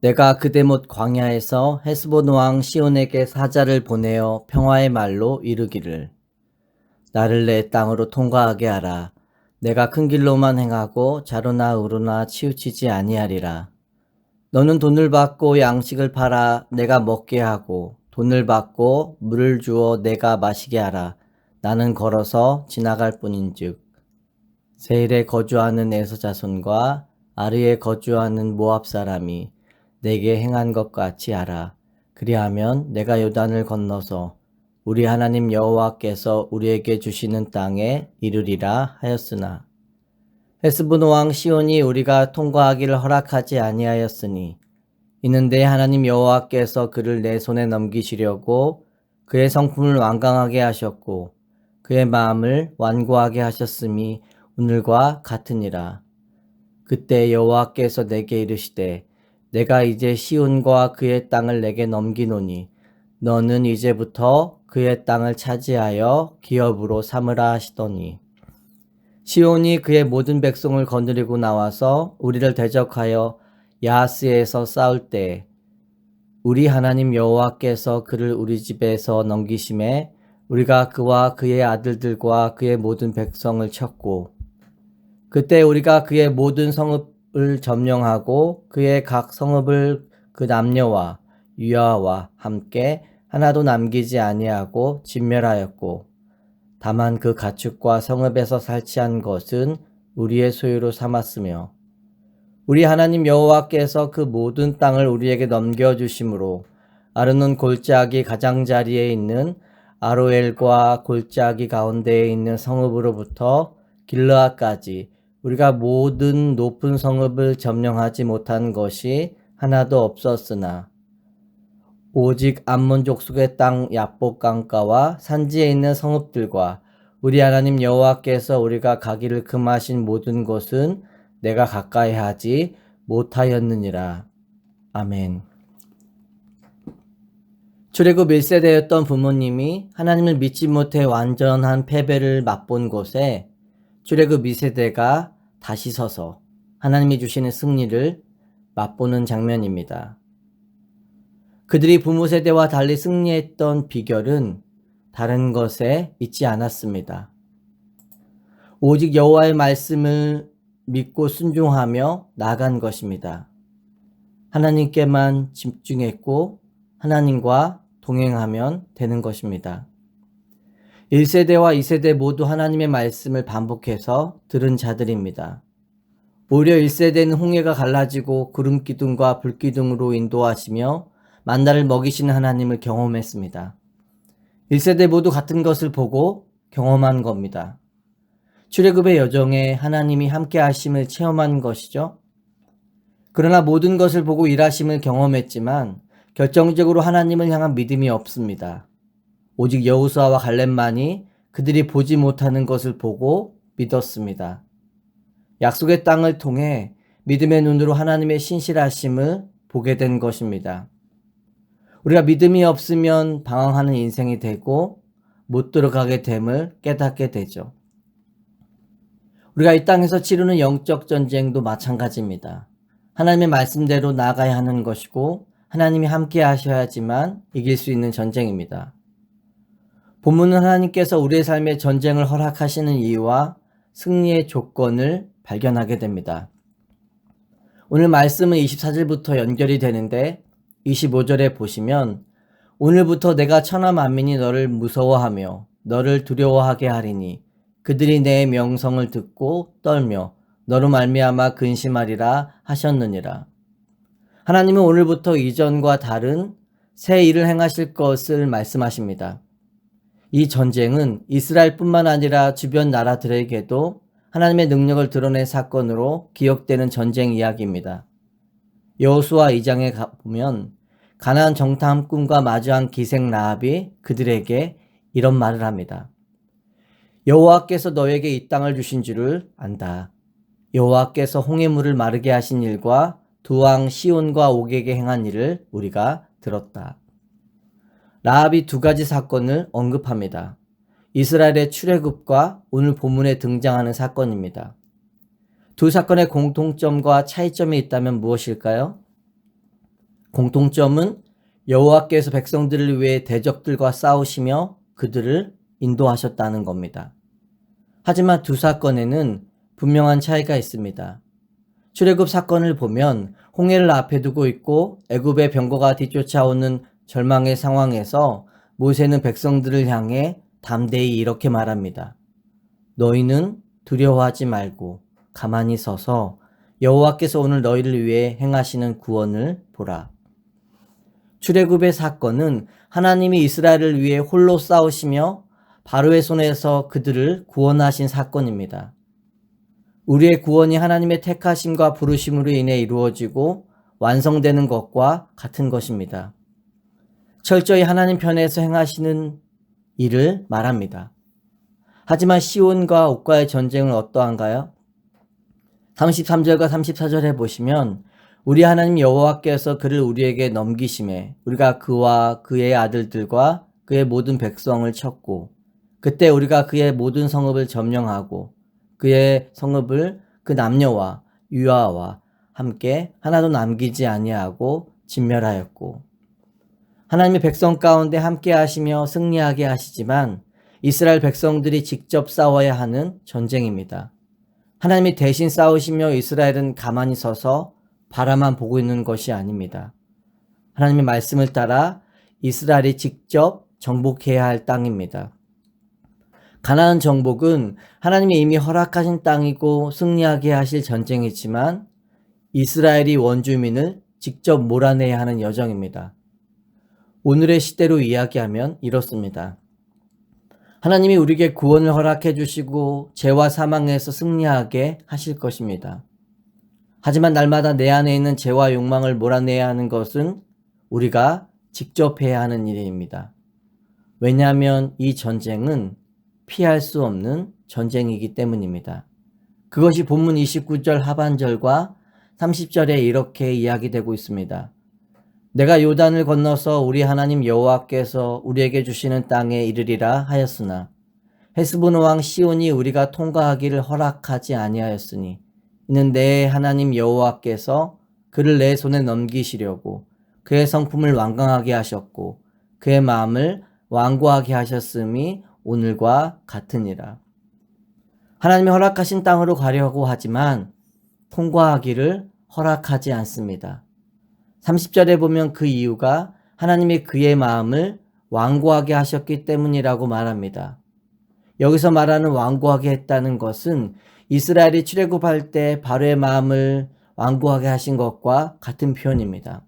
내가 그대못 광야에서 헤스본 왕 시온에게 사자를 보내어 평화의 말로 이르기를 나를 내 땅으로 통과하게 하라. 내가 큰 길로만 행하고 좌로나 우로나 치우치지 아니하리라. 너는 돈을 받고 양식을 팔아 내가 먹게 하고 돈을 받고 물을 주어 내가 마시게 하라. 나는 걸어서 지나갈 뿐인즉 세일에 거주하는 에서 자손과 아르에 거주하는 모압 사람이 내게 행한 것 같이 하라. 그리하면 내가 요단을 건너서 우리 하나님 여호와께서 우리에게 주시는 땅에 이르리라 하였으나 헤스본 왕 시온이 우리가 통과하기를 허락하지 아니하였으니 이는 내 하나님 여호와께서 그를 내 손에 넘기시려고 그의 성품을 완강하게 하셨고 그의 마음을 완고하게 하셨음이 오늘과 같으니라. 그때 여호와께서 내게 이르시되 내가 이제 시온과 그의 땅을 내게 넘기노니 너는 이제부터 그의 땅을 차지하여 기업으로 삼으라 하시더니 시온이 그의 모든 백성을 거느리고 나와서 우리를 대적하여 야하스에서 싸울 때 우리 하나님 여호와께서 그를 우리 집에서 넘기심에 우리가 그와 그의 아들들과 그의 모든 백성을 쳤고 그때 우리가 그의 모든 성읍을 점령하고 그의 각 성읍을 그 남녀와 유아와 함께 하나도 남기지 아니하고 진멸하였고 다만 그 가축과 성읍에서 살치한 것은 우리의 소유로 삼았으며 우리 하나님 여호와께서 그 모든 땅을 우리에게 넘겨주심으로 아르논 골짜기 가장자리에 있는 아로엘과 골짜기 가운데에 있는 성읍으로부터 길르앗까지 우리가 모든 높은 성읍을 점령하지 못한 것이 하나도 없었으나 오직 암몬 족속의 땅 야복 강가와 산지에 있는 성읍들과 우리 하나님 여호와께서 우리가 가기를 금하신 모든 곳은 내가 가까이 하지 못하였느니라. 아멘. 출애굽 1세대였던 부모님이 하나님을 믿지 못해 완전한 패배를 맛본 곳에 출애굽 2세대가 다시 서서 하나님이 주시는 승리를 맛보는 장면입니다. 그들이 부모 세대와 달리 승리했던 비결은 다른 것에 있지 않았습니다. 오직 여호와의 말씀을 믿고 순종하며 나아간 것입니다. 하나님께만 집중했고 하나님과 동행하면 되는 것입니다. 1세대와 2세대 모두 하나님의 말씀을 반복해서 들은 자들입니다. 오히려 1세대는 홍해가 갈라지고 구름 기둥과 불 기둥으로 인도하시며 만나를 먹이시는 하나님을 경험했습니다. 1세대 모두 같은 것을 보고 경험한 겁니다. 출애굽의 여정에 하나님이 함께 하심을 체험한 것이죠. 그러나 모든 것을 보고 일하심을 경험했지만 결정적으로 하나님을 향한 믿음이 없습니다. 오직 여호수아와 갈렙만이 그들이 보지 못하는 것을 보고 믿었습니다. 약속의 땅을 통해 믿음의 눈으로 하나님의 신실하심을 보게 된 것입니다. 우리가 믿음이 없으면 방황하는 인생이 되고 못 들어가게 됨을 깨닫게 되죠. 우리가 이 땅에서 치르는 영적 전쟁도 마찬가지입니다. 하나님의 말씀대로 나아가야 하는 것이고 하나님이 함께 하셔야지만 이길 수 있는 전쟁입니다. 본문은 하나님께서 우리의 삶에 전쟁을 허락하시는 이유와 승리의 조건을 발견하게 됩니다. 오늘 말씀은 24절부터 연결이 되는데 25절에 보시면 오늘부터 내가 천하 만민이 너를 무서워하며 너를 두려워하게 하리니 그들이 내 명성을 듣고 떨며 너로 말미암아 근심하리라 하셨느니라. 하나님은 오늘부터 이전과 다른 새 일을 행하실 것을 말씀하십니다. 이 전쟁은 이스라엘뿐만 아니라 주변 나라들에게도 하나님의 능력을 드러낸 사건으로 기억되는 전쟁 이야기입니다. 여호수아 2장에 보면 가나안 정탐꾼과 마주한 기생 라합이 그들에게 이런 말을 합니다. 여호와께서 너에게 이 땅을 주신 줄을 안다. 여호와께서 홍해물을 마르게 하신 일과 두 왕 시온과 옥에게 행한 일을 우리가 들었다. 라합이 두 가지 사건을 언급합니다. 이스라엘의 출애굽과 오늘 본문에 등장하는 사건입니다. 두 사건의 공통점과 차이점이 있다면 무엇일까요? 공통점은 여호와께서 백성들을 위해 대적들과 싸우시며 그들을 인도하셨다는 겁니다. 하지만 두 사건에는 분명한 차이가 있습니다. 출애굽 사건을 보면 홍해를 앞에 두고 있고 애굽의 병거가 뒤쫓아오는 절망의 상황에서 모세는 백성들을 향해 담대히 이렇게 말합니다. 너희는 두려워하지 말고 가만히 서서 여호와께서 오늘 너희를 위해 행하시는 구원을 보라. 출애굽의 사건은 하나님이 이스라엘을 위해 홀로 싸우시며 바로의 손에서 그들을 구원하신 사건입니다. 우리의 구원이 하나님의 택하심과 부르심으로 인해 이루어지고 완성되는 것과 같은 것입니다. 철저히 하나님 편에서 행하시는 일을 말합니다. 하지만 시온과 옥과의 전쟁은 어떠한가요? 33절과 34절에 보시면 우리 하나님 여호와께서 그를 우리에게 넘기심에 우리가 그와 그의 아들들과 그의 모든 백성을 쳤고 그때 우리가 그의 모든 성읍을 점령하고 그의 성읍을 그 남녀와 유아와 함께 하나도 남기지 아니하고 진멸하였고 하나님의 백성 가운데 함께 하시며 승리하게 하시지만 이스라엘 백성들이 직접 싸워야 하는 전쟁입니다. 하나님이 대신 싸우시며 이스라엘은 가만히 서서 바라만 보고 있는 것이 아닙니다. 하나님의 말씀을 따라 이스라엘이 직접 정복해야 할 땅입니다. 가나안 정복은 하나님이 이미 허락하신 땅이고 승리하게 하실 전쟁이지만 이스라엘이 원주민을 직접 몰아내야 하는 여정입니다. 오늘의 시대로 이야기하면 이렇습니다. 하나님이 우리에게 구원을 허락해 주시고 죄와 사망에서 승리하게 하실 것입니다. 하지만 날마다 내 안에 있는 죄와 욕망을 몰아내야 하는 것은 우리가 직접 해야 하는 일입니다. 왜냐하면 이 전쟁은 피할 수 없는 전쟁이기 때문입니다. 그것이 본문 29절 하반절과 30절에 이렇게 이야기되고 있습니다. 내가 요단을 건너서 우리 하나님 여호와께서 우리에게 주시는 땅에 이르리라 하였으나 헤스본 왕 시온이 우리가 통과하기를 허락하지 아니하였으니 이는 내 하나님 여호와께서 그를 내 손에 넘기시려고 그의 성품을 완강하게 하셨고 그의 마음을 완고하게 하셨음이 오늘과 같으니라. 하나님이 허락하신 땅으로 가려고 하지만 통과하기를 허락하지 않습니다. 30절에 보면 그 이유가 하나님이 그의 마음을 완고하게 하셨기 때문이라고 말합니다. 여기서 말하는 완고하게 했다는 것은 이스라엘이 출애굽할 때 바로의 마음을 완고하게 하신 것과 같은 표현입니다.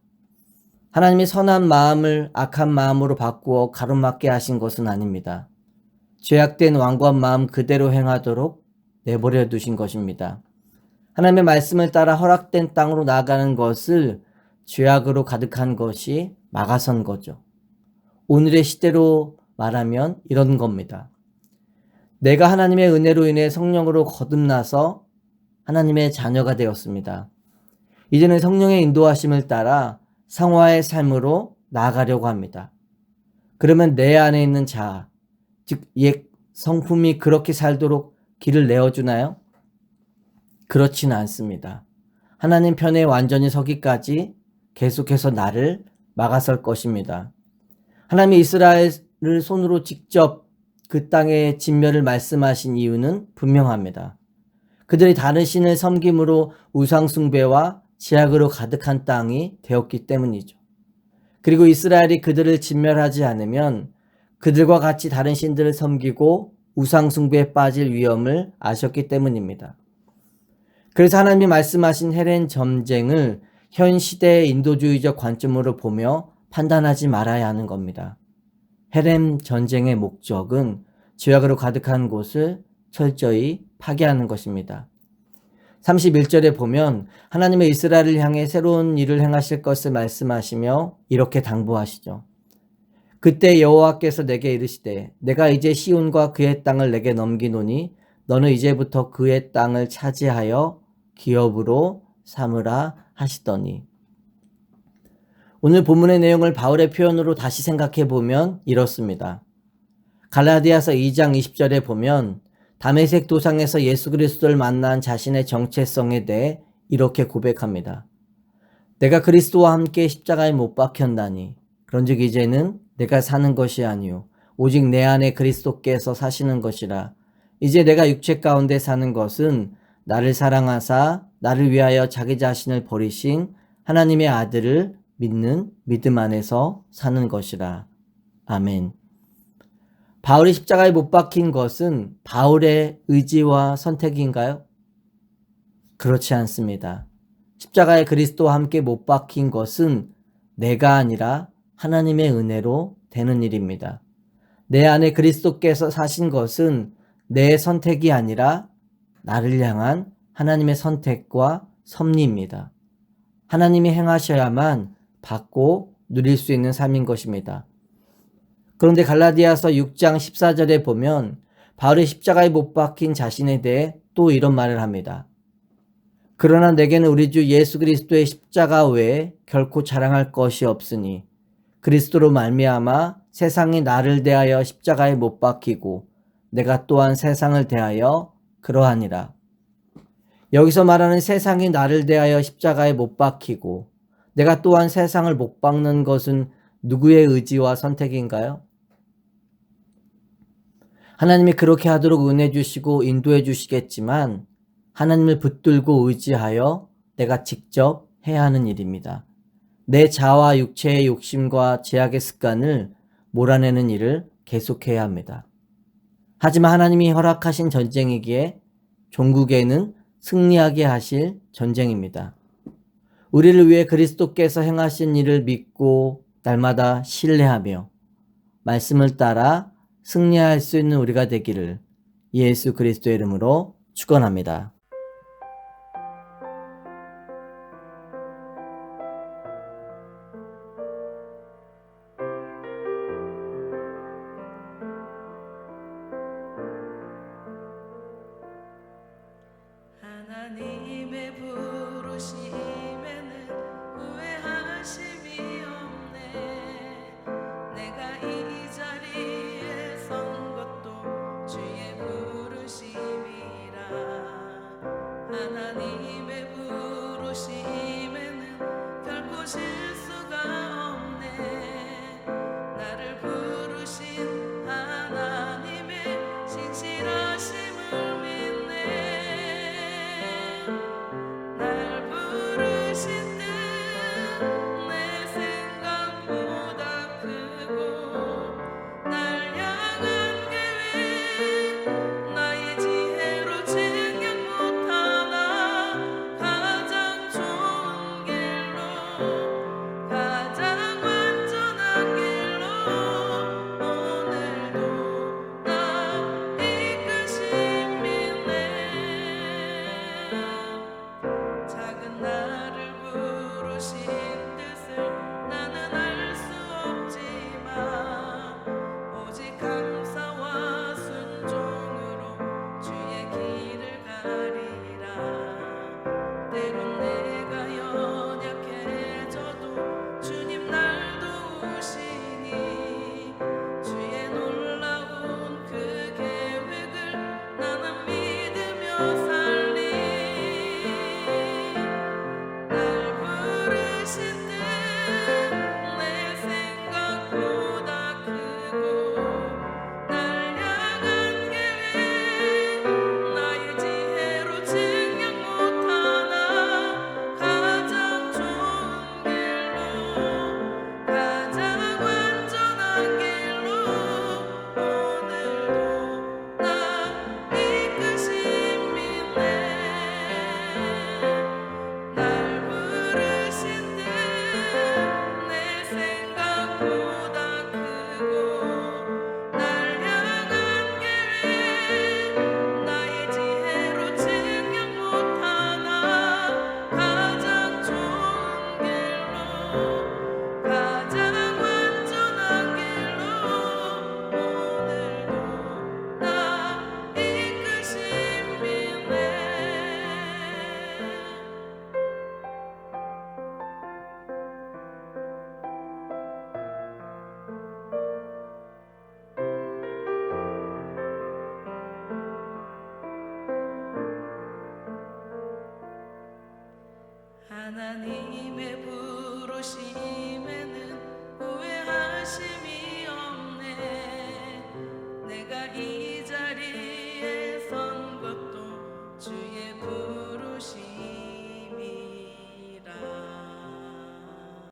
하나님이 선한 마음을 악한 마음으로 바꾸어 가로막게 하신 것은 아닙니다. 죄악된 완고한 마음 그대로 행하도록 내버려 두신 것입니다. 하나님의 말씀을 따라 허락된 땅으로 나아가는 것을 죄악으로 가득한 것이 막아선 거죠. 오늘의 시대로 말하면 이런 겁니다. 내가 하나님의 은혜로 인해 성령으로 거듭나서 하나님의 자녀가 되었습니다. 이제는 성령의 인도하심을 따라 상화의 삶으로 나아가려고 합니다. 그러면 내 안에 있는 자아, 즉 옛 성품이 그렇게 살도록 길을 내어주나요? 그렇지는 않습니다. 하나님 편에 완전히 서기까지 계속해서 나를 막아설 것입니다. 하나님이 이스라엘을 손으로 직접 그 땅의 진멸을 말씀하신 이유는 분명합니다. 그들이 다른 신을 섬김으로 우상 숭배와 제약으로 가득한 땅이 되었기 때문이죠. 그리고 이스라엘이 그들을 진멸하지 않으면 그들과 같이 다른 신들을 섬기고 우상 숭배에 빠질 위험을 아셨기 때문입니다. 그래서 하나님이 말씀하신 헬렌 전쟁을 현 시대의 인도주의적 관점으로 보며 판단하지 말아야 하는 겁니다. 헬렌 전쟁의 목적은 죄악으로 가득한 곳을 철저히 파괴하는 것입니다. 31절에 보면 하나님의 이스라엘을 향해 새로운 일을 행하실 것을 말씀하시며 이렇게 당부하시죠. 그때 여호와께서 내게 이르시되 내가 이제 시온과 그의 땅을 내게 넘기노니 너는 이제부터 그의 땅을 차지하여 기업으로 삼으라 하시더니. 오늘 본문의 내용을 바울의 표현으로 다시 생각해 보면 이렇습니다. 갈라디아서 2장 20절에 보면 다메섹 도상에서 예수 그리스도를 만난 자신의 정체성에 대해 이렇게 고백합니다. 내가 그리스도와 함께 십자가에 못 박혔나니 그런즉 이제는 내가 사는 것이 아니요 오직 내 안에 그리스도께서 사시는 것이라. 이제 내가 육체 가운데 사는 것은 나를 사랑하사 나를 위하여 자기 자신을 버리신 하나님의 아들을 믿는 믿음 안에서 사는 것이라. 아멘. 바울이 십자가에 못 박힌 것은 바울의 의지와 선택인가요? 그렇지 않습니다. 십자가에 그리스도와 함께 못 박힌 것은 내가 아니라 하나님의 은혜로 되는 일입니다. 내 안에 그리스도께서 사신 것은 내 선택이 아니라 나를 향한 하나님의 선택과 섭리입니다. 하나님이 행하셔야만 받고 누릴 수 있는 삶인 것입니다. 그런데 갈라디아서 6장 14절에 보면 바울이 십자가에 못 박힌 자신에 대해 또 이런 말을 합니다. 그러나 내게는 우리 주 예수 그리스도의 십자가 외에 결코 자랑할 것이 없으니 그리스도로 말미암아 세상이 나를 대하여 십자가에 못 박히고 내가 또한 세상을 대하여 그러하니라. 여기서 말하는 세상이 나를 대하여 십자가에 못 박히고 내가 또한 세상을 못 박는 것은 누구의 의지와 선택인가요? 하나님이 그렇게 하도록 은혜 주시고 인도해 주시겠지만 하나님을 붙들고 의지하여 내가 직접 해야 하는 일입니다. 내 자아와 육체의 욕심과 제약의 습관을 몰아내는 일을 계속해야 합니다. 하지만 하나님이 허락하신 전쟁이기에 종국에는 승리하게 하실 전쟁입니다. 우리를 위해 그리스도께서 행하신 일을 믿고 날마다 신뢰하며 말씀을 따라 승리할 수 있는 우리가 되기를 예수 그리스도의 이름으로 축원합니다. 하나님의 부르심에는 후회하심이 없네. 내가 이 자리에 선 것도 주의 부르심이라. 하나님의 부르심에는 결코 실수가 없네. 나를 부르신 하나님의 신실하심을 믿네. 날 부르신 뜻 내 생각보다 크고 날 향한 계획 나의 지혜로 측량 못하나 가장 좋은 길로 가장 완전한 길로 오늘도 나 이끄심이네. 작은 나를 부르신 뜻을 나는 알 수 없지만 오직 감사와 순종으로 주의 길을 가리라. 때론 내가 연약해져도 주님 날 도우시니 주의 놀라운 그 계획을 나는 믿으며 살리. 날 부르신 눈부신